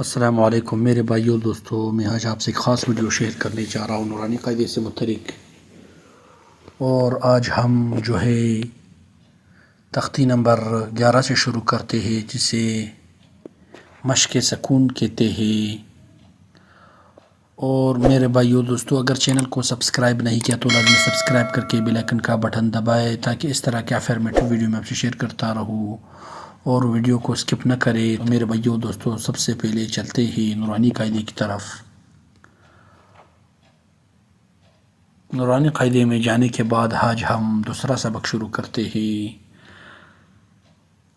अस्सलामु अलैकुम मेरे भाइयों दोस्तों, मैं आज आपसे एक ख़ास वीडियो शेयर करने जा रहा हूँ नूरानी कायदे से मुतल्लिक़। और आज हम जो है तख्ती नंबर 11 से शुरू करते हैं, जिसे मश्क़ सकून कहते हैं। और मेरे भाइयों दोस्तों, अगर चैनल को सब्सक्राइब नहीं किया तो लाज़मी सब्सक्राइब करके बेल आइकन का बटन दबाएँ, ताकि इस तरह के अफर्मेटिव वीडियो मैं आपसे शेयर करता रहूँ और वीडियो को स्किप न करें। तो मेरे भाइयों दोस्तों, सबसे पहले चलते हैं नूरानी कायदे की तरफ। नूरानी कायदे में जाने के बाद आज हम दूसरा सबक शुरू करते हैं,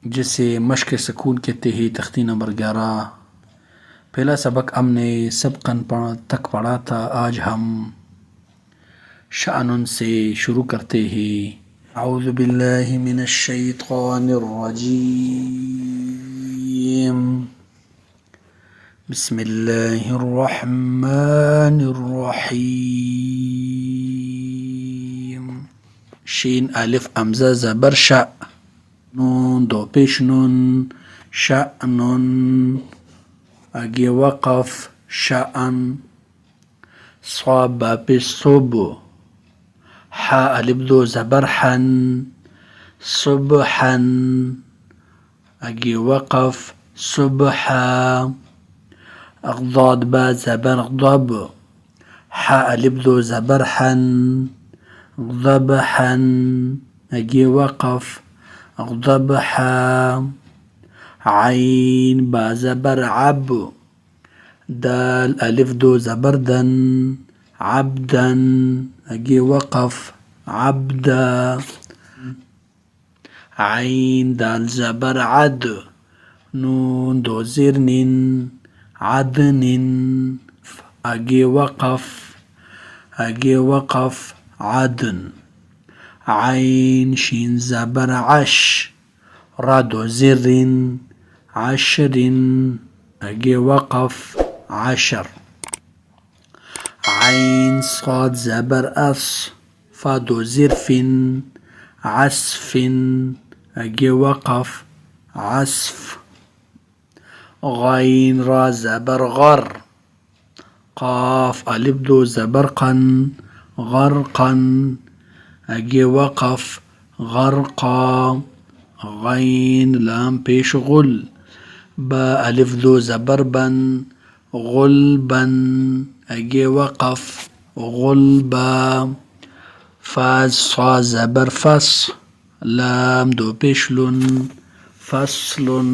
जिसे मश्क़ सकून कहते हैं, तख्ती नंबर 11। पहला सबक हमने सबकन तक पढ़ा था। आज हम शाअनुन से शुरू करते हैं। अऊज़ु बिल्लाहि मिनश शैतानिर रजीम, बिस्मिल्लाहिर रहमानिर रहीम। शीन अलिफ हमज़ा ज़बर शा, नून दो पेश नून, शाअनुन आगे वक़फ़ शाअन, स्वाब बा पेश सुब, हा अलिफ दो ज़बर हन, सुबहन आगे वक़फ़ सुबहा, अग़दाद बा ज़बर ग़ब, हा अलिफ दो ज़बर हन, ग़बहन आगे वक़फ़ ग़बहा, आइन बा ज़बर अब, दाल अलिफ दो ज़बर दन, अब्दन आगे वक़फ़ अब्दा, आइन दाल ज़बर अद, नून दो ज़ेर निन, अदनिन आगे वक़फ़ अदन, आइन शीन ज़बर अश, रा दो ज़ेरिन, अशरिन आगे वक़फ़ अशर, आइन साद ज़बर अस, फा दो ज़िरफ़िन, अस्फ़िन आगे वक़फ़ अस्फ़, ग़ाइन रा ज़बर ग़र, क़ाफ अलिफ दो ज़बर क़न, ग़रक़न आगे वक़फ़ ग़रक़ा, ग़ैन लाम पेश ग़ुल, बा अलिफ दो ज़बर बन, ग़ुलबन आगे वक़फ़ ग़ुलबा, फ़ा सा ज़बर फ़स, लाम दो पेश लुन, फ़स्लुन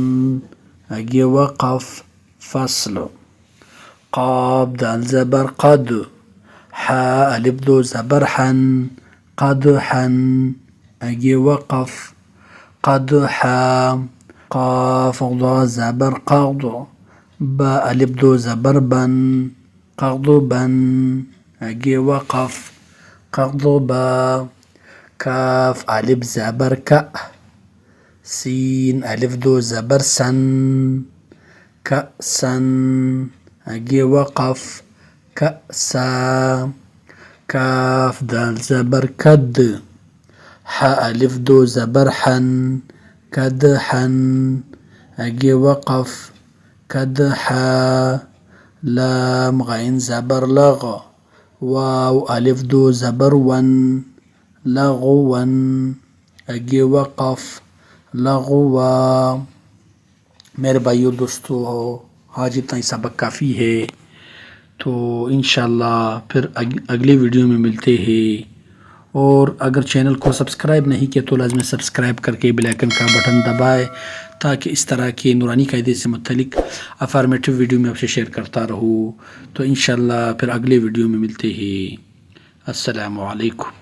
आगे वक़फ़ फ़स्ल, क़ाफ दाल ज़बर क़द, हा अलिफ दो ज़बर हन, क़दहन आगे वक़फ़ क़दहा, क़ाफ ज़ा ज़बर क़द, बा अलिफ दो ज़बर बन, क़दबन आगे वक़फ़ क़दबा, काफ अलिफ ज़बर का, सीन अलिफ दो ज़बर सन, कअसन आगे वक़फ़ कअसा, काफ दाल ज़बर कद, हा अलिफ दो ज़बर हन, कदहन आगे वक़फ़ कदहा, लाम ग़ैन ज़बर लग़, वाव अलिफ दो ज़बर वन, लग़वन आगे वक़फ़ लग़वा। मेरे भाइयों दोस्तों, आज इतना ही सबक काफ़ी है। तो इंशाअल्लाह फिर अगले वीडियो में मिलते हैं। और अगर चैनल को सब्सक्राइब नहीं किया तो लाज़मी सब्सक्राइब करके बेल आइकन का बटन दबाएं, ताकि इस तरह के नूरानी कायदे से मुतल्लिक़ अफर्मेटिव वीडियो में आपसे शेयर करता रहूँ। तो इंशाअल्लाह फिर अगले वीडियो में मिलते हैं। अस्सलामु अलैकुम।